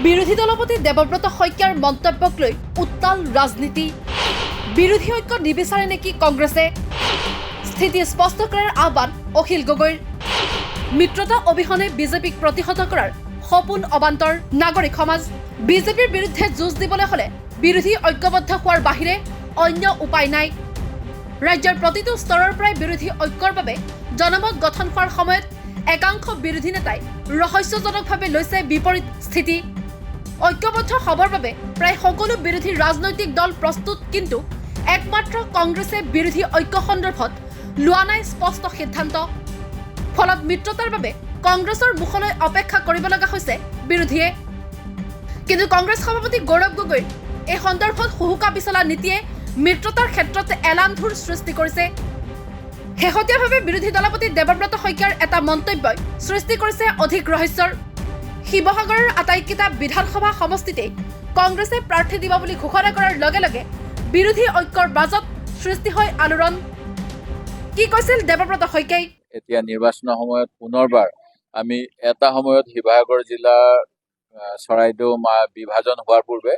বিৰোধী দলপতি দেৱব্ৰত শইকীয়াৰ মন্তব্যক লৈ উত্তাল ৰাজনীতি। বিৰোধী ঐক্য নিবিচাৰে নেকি কংগ্ৰেছে? স্থিতি স্পষ্ট কৰাৰ আহ্বান অখিল গগৈৰ। মিত্ৰতা অবিহনে বিজেপিক প্ৰতিহত কৰাৰ সপোন অবান্তৰ নাগৰিক সমাজ। বিজেপিৰ বিৰুদ্ধে যুঁজ দিবলৈ হলে বিৰোধী ঐক্যবদ্ধ হোৱাৰ বাহিৰে অন্য উপায় নাই। ৰাজ্যৰ প্ৰতিটো স্তৰৰ পৰাই বিৰোধী ঐক্যৰ বাবে জনমত গঠন হোৱাৰ সময়ত একাংশ বিৰোধী নেতাই ৰহস্যজনকভাৱে লৈছে বিপৰীত স্থিতি। ঐক্যবদ্ধ হ'বৰ বাবে প্ৰায় সকলো বিৰোধী ৰাজনৈতিক দল প্ৰস্তুত, কিন্তু একমাত্ৰ কংগ্ৰেছে বিৰোধী ঐক্য সন্দৰ্ভত লোৱা নাই স্পষ্ট সিদ্ধান্ত। ফলত মিত্ৰতাৰ বাবে কংগ্ৰেছৰ মুখলৈ অপেক্ষা কৰিব লগা হৈছে বিৰোধীয়ে। কিন্তু কংগ্ৰেছ সভাপতি গৌৰৱ গগৈৰ এই সন্দৰ্ভত হুহুকা বিচলা নীতিয়ে মিত্ৰতাৰ ক্ষেত্ৰত এলান্ধুৰ সৃষ্টি কৰিছে। শেহতীয়াভাৱে বিৰোধী দলপতি দেৱব্ৰত শইকীয়াৰ এটা মন্তব্যই সৃষ্টি কৰিছে অধিক ৰহস্যৰ। শিৱসাগৰৰ আটাইকেইটা বিধানসভা সমষ্টিতেই কংগ্ৰেছে প্ৰাৰ্থী দিব বুলি ঘোষণা কৰাৰ লগে লগে বিৰোধী ঐক্যৰ মাজত সৃষ্টি হয় আলোড়ন। কি কৈছিল দেৱব্ৰত শইকীয়াই? এতিয়া নিৰ্বাচনৰ সময়ত পুনৰবাৰ আমি এটা সময়ত শিৱসাগৰ জিলাৰ চৰাইদেউ বিভাজন হোৱাৰ পূৰ্বে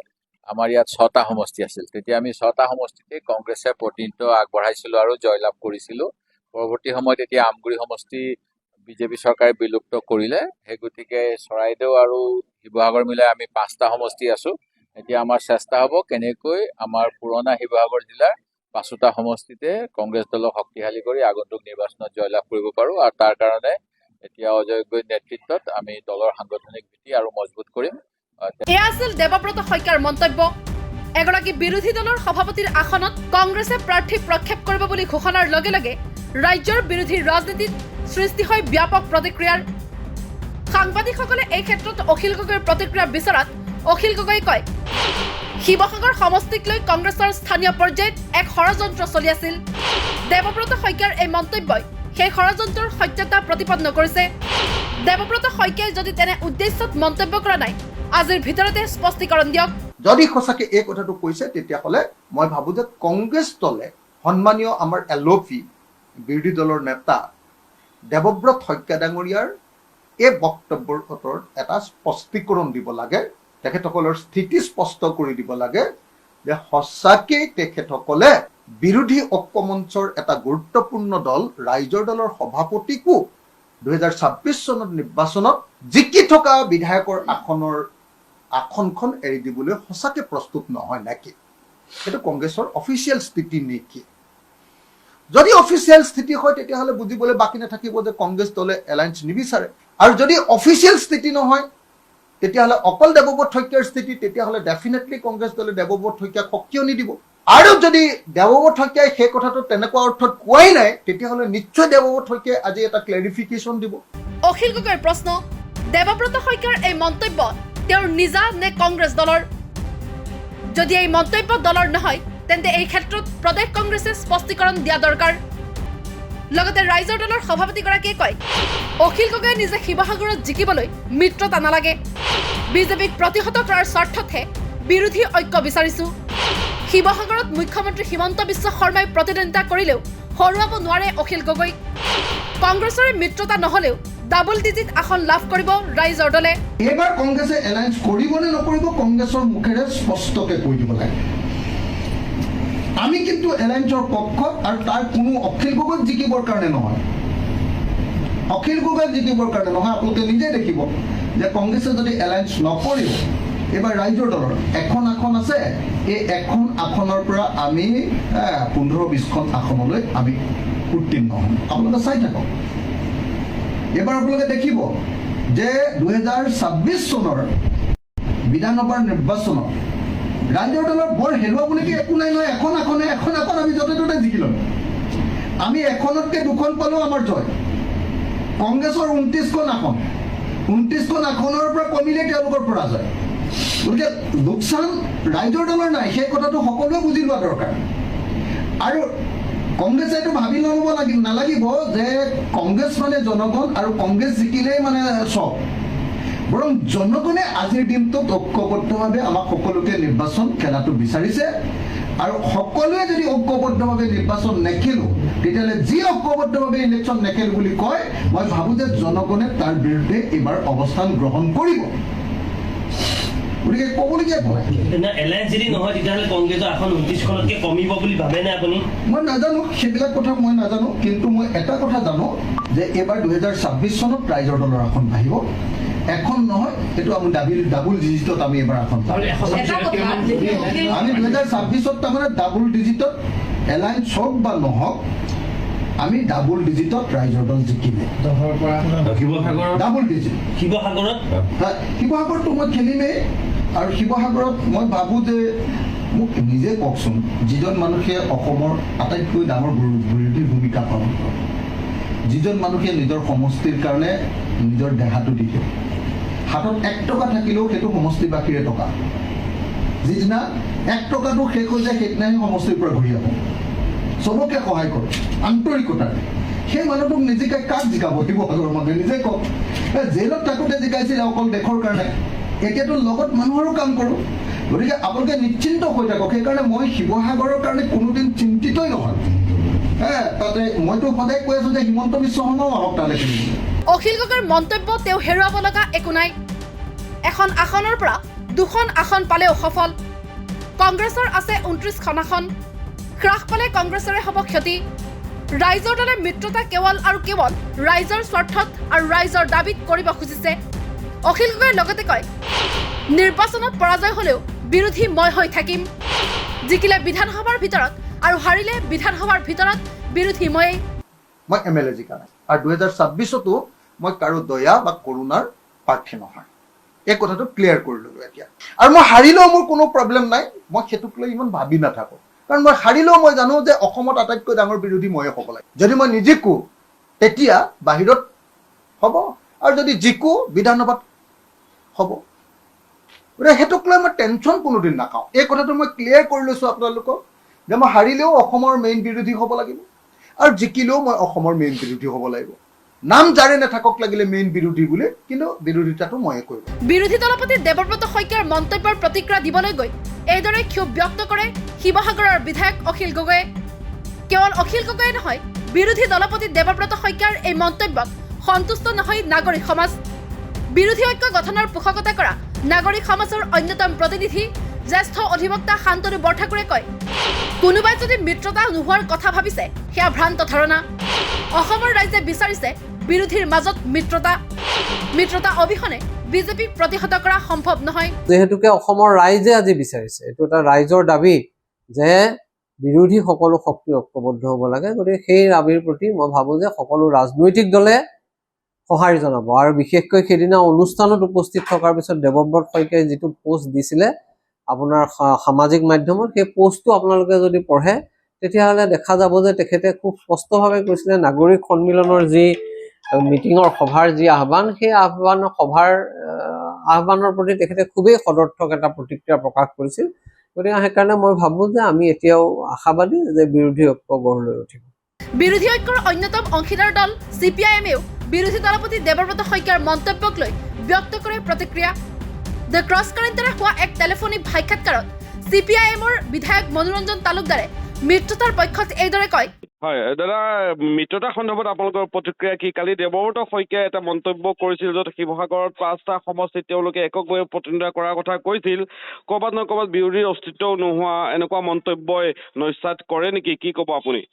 আমাৰ ইয়াত 6টা সমষ্টি আছিল। তেতিয়া আমি 6টা সমষ্টিতে কংগ্ৰেছে প্ৰতিনিধিত্ব আগবঢ়াইছিলোঁ আৰু জয়লাভ কৰিছিলোঁ। পৰৱৰ্তী সময়ত এতিয়া আমগুৰি সমষ্টি বিজেপি চৰকাৰে বিলুপ্ত কৰিলে। সেই গতিকে চৰাইদেউ আৰু শিৱসাগৰ মিলাই আমি 5টা সমষ্টি আছোঁ। এতিয়া আমাৰ চেষ্টা হ'ব কেনেকৈ আমাৰ পুৰণা শিৱসাগৰ জিলাৰ 5টা সমষ্টিতে কংগ্ৰেছ দলক শক্তিশালী কৰি আগন্তুক নিৰ্বাচনত জয়লাভ কৰিব পাৰোঁ। আৰু তাৰ কাৰণে এতিয়া অজয় গগৈৰ নেতৃত্বত আমি দলৰ সাংগঠনিক ভিত্তি আৰু মজবুত কৰিম। এয়া আছিল দেৱব্ৰত শইকীয়াৰ মন্তব্য। এগৰাকী বিৰোধী দলৰ সভাপতিৰ আসনত কংগ্ৰেছে প্ৰাৰ্থী প্ৰক্ষেপ কৰিব বুলি ঘোষণাৰ লগে লগে ৰাজ্যৰ বিৰোধী ৰাজনীতিত সৃষ্টি হয় ব্যাপক প্ৰতিক্ৰিয়াৰ। সাংবাদিকসকলে এই ক্ষেত্ৰত অখিল গগৈৰ প্ৰতিক্ৰিয়া বিচৰাত অখিল গগৈয়ে কয়, শিৱসাগৰ সমষ্টিক লৈ কংগ্ৰেছৰ স্থানীয় পৰ্যায়ত এক ষড়যন্ত্ৰ চলি আছিল। দেৱব্ৰত শইকীয়াৰ এই মন্তব্যই সেই ষড়যন্ত্ৰৰ সত্যতা প্ৰতিপন্ন কৰিছে। দেৱব্ৰত শইকীয়াই যদি তেনে উদ্দেশ্যত মন্তব্য কৰা নাই, আজিৰ ভিতৰতে স্পষ্টীকৰণ দিয়ক। যদি সঁচাকে এই কথাটো কৈছে তেতিয়াহ'লে মই ভাবোঁ যে কংগ্ৰেছ দলে সন্মানীয় আমাৰ LOP বিৰোধী দলৰ নেতা দেৱব্ৰত শইকীয়া ডাঙৰীয়াৰ এই বক্তব্যৰ ওপৰত এটা স্পষ্টীকৰণ দিব লাগে। তেখেতসকলৰ স্থিতি স্পষ্ট কৰি দিব লাগে যে সঁচাকেই তেখেতসকলে বিৰোধী ঐক্যমঞ্চৰ এটা গুৰুত্বপূৰ্ণ দল ৰাইজৰ দলৰ সভাপতিকো 2026 চনত নিৰ্বাচনত জিকি থকা বিধায়কৰ আসনখন এৰি দিবলৈ সঁচাকে প্ৰস্তুত নহয় নেকি? সেইটো কংগ্ৰেছৰ অফিচিয়েল স্থিতি নেকি? যদি অফিচিয়েল স্থিতি হয় তেতিয়াহ'লে বুজিবলৈ বাকী নাথাকিব যে কংগ্ৰেছ দলে এলায়েন্স নিবিচাৰে। আৰু যদি অফিচিয়েল স্থিতি নহয় তেতিয়াহ'লে অকল দেৱব্ৰত শইকীয়াৰ স্থিতি, তেতিয়াহ'লে ডেফিনেটলি কংগ্ৰেছ দলে দেৱব্ৰত শইকীয়াক সক্ৰিয় নিদিব। আৰু যদি দেৱব্ৰত শইকীয়াই সেই কথাটো তেনেকুৱা অৰ্থত কোৱাই নাই, তেতিয়াহ'লে নিশ্চয় দেৱব্ৰত শইকীয়াই আজি এটা ক্লেৰিফিকেশ্যন দিব। অখিল গগৈৰ প্ৰশ্ন, দেৱব্ৰত শইকীয়াৰ এই মন্তব্য তেওঁৰ নিজা নে কংগ্ৰেছ দলৰ? যদি এই মন্তব্য দলৰ নহয়, তেন্তে এই ক্ষেত্ৰত প্ৰদেশ কংগ্ৰেছে স্পষ্টীকৰণ দিয়া দৰকাৰ। লগতে ৰাইজৰ দলৰ সভাপতিগৰাকীয়ে কয়, অখিল গগৈয়ে নিজে শিৱসাগৰত জিকিবলৈ মিত্ৰতা নালাগে। বিজেপিক প্ৰতিহত কৰাৰ স্বাৰ্থতহে বিৰোধী ঐক্য বিচাৰিছোঁ। শিৱসাগৰত মুখ্যমন্ত্ৰী হিমন্ত বিশ্ব শৰ্মাই প্ৰতিদ্বন্দ্বিতা কৰিলেও হৰুৱাব নোৱাৰে অখিল গগৈক। কংগ্ৰেছৰে মিত্ৰতা নহলেও ডাবল ডিজিট আসন লাভ কৰিব ৰাইজৰ দলে। এইবাৰ কংগ্ৰেছে এলায়েন্স কৰিব নে নকৰিব কংগ্ৰেছৰ মুখেৰে স্পষ্টকে কৈ দিব লাগে। আমি কিন্তু এলায়েন্সৰ পক্ষত, আৰু তাৰ কোনো অখিল গগৈক জিকিবৰ কাৰণে নহয়, অখিল গগৈক জিকিবৰ কাৰণে নহয়। আপোনালোকে নিজে দেখিব যে কংগ্ৰেছে যদি এলায়েন্স নকৰেও এইবাৰ ৰাইজৰ দলৰ এখন আসন আছে, এই এখন আসনৰ পৰা আমি 15-20খন আসনলৈ আমি উত্তীৰ্ণ হ'ম। আপোনালোকে চাই থাকক। এইবাৰ আপোনালোকে দেখিব যে 2026 চনৰ বিধানসভাৰ নিৰ্বাচনত ৰাইজৰ দলৰ বৰ হেৰুৱাবলগী একো নাই নহয়। এখন আসন আমি য'তে ত'তে জিকি ল'ম। আমি এখনতকৈ 2খন পালেও আমাৰ জয়। কংগ্ৰেছৰ 29খন আসন, 29খন আসনৰ পৰা কমিলে তেওঁলোকৰ পৰাজয়। গতিকে লোকচান ৰাইজৰ দলৰ নাই, সেই কথাটো সকলোৱে বুজি লোৱা দৰকাৰ। আৰু কংগ্ৰেছে এইটো ভাবি ল'ব নালাগিব যে কংগ্ৰেছ মানে জনগণ আৰু কংগ্ৰেছ জিকিলেই মানে চব। বৰং জনগণে আজিৰ দিনটোত ঐক্যবদ্ধভাৱে আমাক সকলোকে নিৰ্বাচন খেলাটো বিচাৰিছে। আৰু সকলোৱে যদি ঐক্যবদ্ধভাৱে নিৰ্বাচন নেখেলোঁ, তেতিয়াহ'লে যি ঐক্যবদ্ধভাৱে ইলেকশ্যন নেখেলোঁ বুলি কয়, মই ভাবোঁ যে জনগণে তাৰ বিৰুদ্ধে এইবাৰ অৱস্থান গ্ৰহণ কৰিব। গতিকে ক'বলগীয়া একো নাই। এলায়েন্স যদি নহয় তেতিয়াহ'লে কংগ্ৰেছৰ আসন 29খনতকৈ কমিব বুলি ভাবেনে আপুনি? মই নাজানো, সেইবিলাক কথা মই নাজানো, কিন্তু মই এটা কথা জানো যে এইবাৰ 2026 চনত ৰাইজৰ দলৰ আসন বাঢ়িব। এখন নহয়, সেইটো আমি ডাবুল ডিজিটত আমি এইবাৰ আসন পাম। আমি 2026ত তাৰমানে ডাবুল ডিজিটত এলায়েন্স হওক বা নহওক, আমি ডাবুল ডিজিটত ৰাইজৰ দল জিকিমে। ডাবুল ডিজিট শিৱসাগৰতো মই খেলিমেই। আৰু শিৱসাগৰত মই ভাবোঁ যে মোক নিজে কওকচোন, যিজন মানুহে অসমৰ আটাইতকৈ ডাঙৰ বিৰোধী ভূমিকা পালন কৰে, যিজন মানুহে নিজৰ সমষ্টিৰ কাৰণে নিজৰ দেহাটো দিলে, হাতত 1 টকা থাকিলেও সেইটো সমষ্টিবাসীৰে টকা, যিদিনা 1 টকাটো শেষ হৈ যায় সেইদিনাহে সমষ্টিৰ পৰা ঘূৰি আহোঁ, চবকে সহায় কৰে আন্তৰিকতাৰে। সেই মানুহটোক নিজিকাই কাক জিকাব? শিৱসাগৰৰ মানুহে নিজে কওক। জেলত থাকোঁতে জিকাইছিল অকল দেশৰ কাৰণে, এতিয়াতো লগত মানুহৰো কাম কৰোঁ। গতিকে আপোনালোকে নিশ্চিন্ত হৈ থাকক। সেইকাৰণে মই শিৱসাগৰৰ কাৰণে কোনোদিন চিন্তিতই নহয়। তাতে মইতো সদায় কৈ আছোঁ যে হিমন্ত বিশ্ব শৰ্মাও আহক তালৈ। অখিল গগৈৰ মন্তব্য তেওঁ হেৰুৱাব লগা একো নাই। এখন আসনৰ পৰা 2খন আসন পালেও সফল। কংগ্ৰেছৰ আছে 29খন আসন। হ্ৰাস পালে কংগ্ৰেছৰে হ'ব ক্ষতি। ৰাইজৰ দলে মিত্ৰতা কেৱল আৰু কেৱল ৰাইজৰ স্বাৰ্থত আৰু ৰাইজৰ দাবীত কৰিব খুজিছে। অখিল গগৈয়ে লগতে কয়, নিৰ্বাচনত পৰাজয় হ'লেও বিৰোধী মই হৈ থাকিম। জিকিলে বিধানসভাৰ ভিতৰত আৰু হাৰিলে বিধানসভাৰ ভিতৰত বিৰোধী ময়েই। মই MLA জিকা নাই, আৰু 2026তো মই কাৰো দয়া বা কৰোণাৰ প্ৰাৰ্থী নহয়। এই কথাটো ক্লিয়াৰ কৰি ল'লোঁ এতিয়া। আৰু মই হাৰিলেও মোৰ কোনো প্ৰব্লেম নাই, মই সেইটোক লৈ ইমান ভাবি নাথাকোঁ। কাৰণ মই হাৰিলেও মই জানো যে অসমত আটাইতকৈ ডাঙৰ বিৰোধী ময়ে হ'ব লাগে। যদি মই নিজিকো তেতিয়া বাহিৰত হ'ব, আৰু যদি জিকো বিধানসভাত হ'ব। গতিকে সেইটোক লৈ মই টেনশ্যন কোনোদিন নাখাওঁ। এই কথাটো মই ক্লিয়াৰ কৰি লৈছোঁ আপোনালোকক যে মই হাৰিলেও অসমৰ মেইন বিৰোধী হ'ব লাগিব, আৰু জিকিলেও মই অসমৰ মেইন বিৰোধী হ'ব লাগিব। নাম জাৰি নাথাকক লাগিলে মেইন বিৰোধী বুলি, কিন্তু বিৰোধিতাটো ময়ে কৰিব। বিৰোধী দলপতি দেৱব্ৰত শইকীয়াৰ মন্তব্যৰ প্ৰতিক্ৰিয়া দিবলৈ গৈ এইদৰে ক্ষোভ ব্যক্ত কৰে শিৱসাগৰৰ বিধায়ক অখিল গগৈয়ে। কেৱল অখিল গগৈয়ে নহয়, বিৰোধী দলপতি দেৱব্ৰত শইকীয়াৰ এই মন্তব্যত সন্তুষ্ট নহয় নাগৰিক সমাজ। বিৰোধী ঐক্য গঠনৰ পোষকতা কৰা নাগৰিক সমাজৰ অন্যতম প্ৰতিনিধি জ্যেষ্ঠ অধিবক্তা শান্তনু বৰঠাকুৰে কয়, কোনোবাই যদি মিত্ৰতা নোহোৱাৰ কথা ভাবিছে সেয়া ভ্ৰান্ত ধাৰণা। অসমৰ ৰাইজে বিচাৰিছে বিৰোধীৰ মাজত মিত্ৰতা অবিহনে বিজেপিক প্ৰতিহত কৰা সম্ভৱ নহয়। যেহেতুকে অসমৰ ৰাইজে আজি বিচাৰিছে, এইটো এটা ৰাইজৰ দাবী যে বিৰোধী সকলো শক্তি ঐক্যবদ্ধ হ'ব লাগে। গতিকে সেই দাবীৰ প্ৰতি মই ভাবোঁ যে সকলো ৰাজনৈতিক দলে সঁহাৰি জনাব। আৰু বিশেষকৈ সেইদিনা অনুষ্ঠানত উপস্থিত থকাৰ পিছত দেৱব্ৰত শইকীয়াই যিটো পোষ্ট দিছিলে আপোনাৰ সামাজিক মাধ্যমত, সেই পোষ্টটো আপোনালোকে যদি পঢ়ে তেতিয়াহ'লে দেখা যাব যে তেখেতে খুব স্পষ্টভাৱে কৈছিলে নাগৰিক সন্মিলনৰ যি মিটিঙৰ সভাৰ যি আহ্বান, সেই আহ্বানৰ প্ৰতি তেখেতে খুবেই সদৰ্থক এটা প্ৰতিক্ৰিয়া প্ৰকাশ কৰিছিল। গতিকে সেইকাৰণে মই ভাবোঁ যে আমি এতিয়াও আশাবাদী যে বিৰোধী ঐক্য গঢ় লৈ উঠিব। বিৰোধী ঐক্যৰ অন্যতম অংশীদাৰ দল CPIMয়েও বিৰোধী দলপতি দেৱব্ৰত শইকীয়াৰ মন্তব্যক লৈ ব্যক্ত কৰে প্ৰতিক্ৰিয়া। দ্য ক্ৰছ কাৰেণ্টেৰে হোৱা এক টেলিফোনিক সাক্ষাৎকাৰত CPIMৰ বিধায়ক মনোৰঞ্জন তালুকদাৰে মিত্ৰতাৰ পক্ষত এইদৰে কয়, হয় দাদা, মিত্ৰতা সন্দৰ্ভত আপোনালোকৰ প্ৰতিক্ৰিয়া কি? কালি দেৱব্ৰত শইকীয়াই এটা মন্তব্য কৰিছিল য'ত শিৱসাগৰত 5টা সমষ্টিত তেওঁলোকে এককভাৱে প্ৰতিনিধিত্ব কৰাৰ কথা কৈছিল। ক'ৰবাত নহয় ক'ৰবাত বিৰোধীৰ অস্তিত্বও নোহোৱা এনেকুৱা মন্তব্যই নস্যাৎ কৰে নেকি? কি ক'ব আপুনি?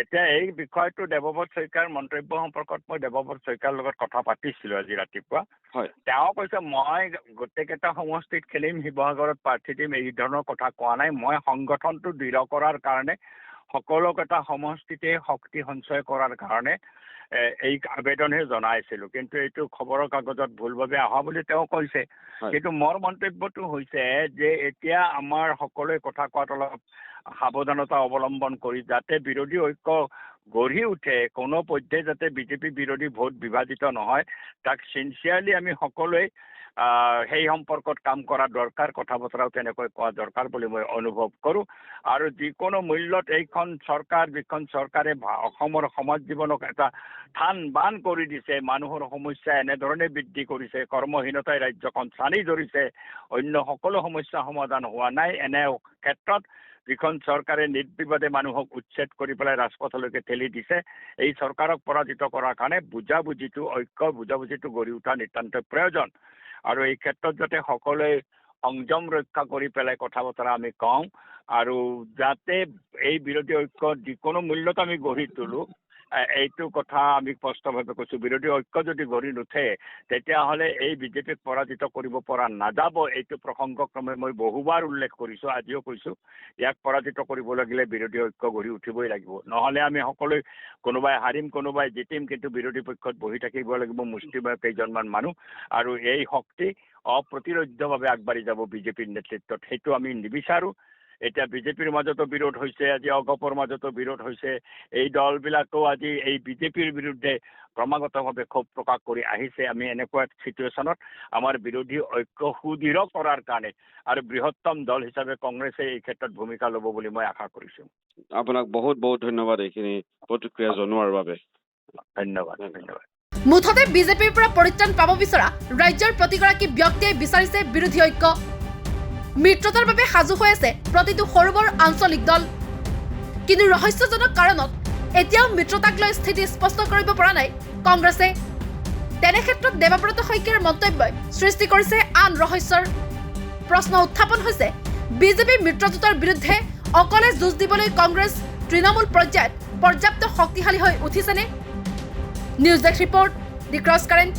এতিয়া এই বিষয়টো দেৱব্ৰত শইকীয়াৰ মন্তব্য সম্পৰ্কত মই দেৱব্ৰত শইকীয়াৰ লগত কথা পাতিছিলোঁ আজি ৰাতিপুৱা। হয়, তেওঁ কৈছে মই গোটেইকেইটা সমষ্টিত খেলিম, শিৱসাগৰত প্ৰাৰ্থী দিম, এই ধৰণৰ কথা কোৱা নাই। মই সংগঠনটো দৃঢ় কৰাৰ কাৰণে, সকলোকেইটা সমষ্টিতে শক্তি সঞ্চয় কৰাৰ কাৰণে এই আবেদনহে জনাইছিলোঁ। কিন্তু এইটো খবৰৰ কাগজত ভুলভাৱে অহা বুলি তেওঁ কৈছে। কিন্তু মোৰ মন্তব্যটো হৈছে যে এতিয়া আমাৰ সকলোৱে কথা কোৱাত অলপ সাৱধানতা অৱলম্বন কৰি যাতে বিৰোধী ঐক্য গঢ়ি উঠে, কোনো পধ্যে যাতে বিজেপি বিৰোধী ভোট বিভাজিত নহয়, তাক চিনচিয়াৰলি আমি সকলোৱে সেই সম্পৰ্কত কাম কৰা দৰকাৰ, কথা বতৰাও তেনেকৈ কোৱা দৰকাৰ বুলি মই অনুভৱ কৰোঁ। আৰু যিকোনো মূল্যত এইখন চৰকাৰ, যিখন চৰকাৰে অসমৰ সমাজ জীৱনক এটা থান বান কৰি দিছে, মানুহৰ সমস্যা এনেধৰণে বৃদ্ধি কৰিছে, কৰ্মহীনতাই ৰাজ্যখন চানি ধৰিছে, অন্য সকলো সমস্যা সমাধান হোৱা নাই। এনে ক্ষেত্ৰত যিখন চৰকাৰে নিৰ্বিবাদে মানুহক উচ্ছেদ কৰি পেলাই ৰাজপথলৈকে ঠেলি দিছে, এই চৰকাৰক পৰাজিত কৰাৰ কাৰণে বুজাবুজিটো গঢ়ি উঠা নিতান্তই প্ৰয়োজন। আৰু এই ক্ষেত্ৰত যাতে সকলোৱে সংযম ৰক্ষা কৰি পেলাই কথা বতৰা আমি কওঁ আৰু যাতে এই বিৰোধী ঐক্য যিকোনো মূল্যত আমি গঢ়ি তোলো এইটো কথা আমি স্পষ্টভাৱে কৈছোঁ। বিৰোধী ঐক্য যদি গঢ়ি নুঠে তেতিয়াহ'লে এই বিজেপিক পৰাজিত কৰিব পৰা নাযাব। এইটো প্ৰসংগক্ৰমে মই বহুবাৰ উল্লেখ কৰিছোঁ, আজিও কৈছোঁ। ইয়াক পৰাজিত কৰিব লাগিলে বিৰোধী ঐক্য গঢ়ি উঠিবই লাগিব, নহ'লে আমি সকলোৱে কোনোবাই হাৰিম কোনোবাই জিতিম, কিন্তু বিৰোধী পক্ষত বহি থাকিব লাগিব মুষ্টিমেয় কেইজনমান মানুহ, আৰু এই শক্তি অপ্ৰতিৰোধ্যভাৱে আগবাঢ়ি যাব বিজেপিৰ নেতৃত্বত। সেইটো আমি নিবিচাৰোঁ। এতিয়া বিজেপিৰ মাজতো বিৰোধ হৈছে, আজি অগপৰ মাজতো বিৰোধ হৈছে। এই দলবিলাকেও আজি এই বিজেপিৰ বিৰুদ্ধে ক্ৰমাগতভাৱে ক্ষোভ প্ৰকাশ কৰি আহিছে। আমি এনেকুৱা চিটুৱেশ্যনত আমাৰ বিৰোধী ঐক্য সুদৃঢ় কৰাৰ কাৰণে আৰু বৃহত্তম দল হিচাপে কংগ্ৰেছে এই ক্ষেত্ৰত ভূমিকা ল'ব বুলি মই আশা কৰিছোঁ। আপোনাক বহুত বহুত ধন্যবাদ এইখিনি প্ৰতিক্ৰিয়া জনোৱাৰ বাবে। ধন্যবাদ ধন্যবাদ। মুঠতে বিজেপিৰ পৰা পৰিত্ৰাণ পাব বিচৰা ৰাজ্যৰ প্ৰতিগৰাকী ব্যক্তিয়ে বিচাৰিছে বিৰোধী ঐক্য। মিত্ৰতাৰ বাবে সাজু হৈ আছে প্ৰতিটো সৰু বৰ আঞ্চলিক দল, কিন্তু ৰহস্যজনক কাৰণত এতিয়াও মিত্ৰতাক লৈ স্থিতি স্পষ্ট কৰিব পৰা নাই কংগ্ৰেছে। তেনে ক্ষেত্ৰত দেৱব্ৰত শইকীয়াৰ মন্তব্যই সৃষ্টি কৰিছে আন ৰহস্যৰ। প্ৰশ্ন উত্থাপন হৈছে, বিজেপি মিত্ৰজোঁটৰ বিৰুদ্ধে অকলে যুঁজ দিবলৈ কংগ্ৰেছ তৃণমূল পৰ্যায়ত পৰ্যাপ্ত শক্তিশালী হৈ উঠিছেনে? নিউজ ডেস্ক ৰিপৰ্ট, দি ক্ৰছ কাৰেণ্ট।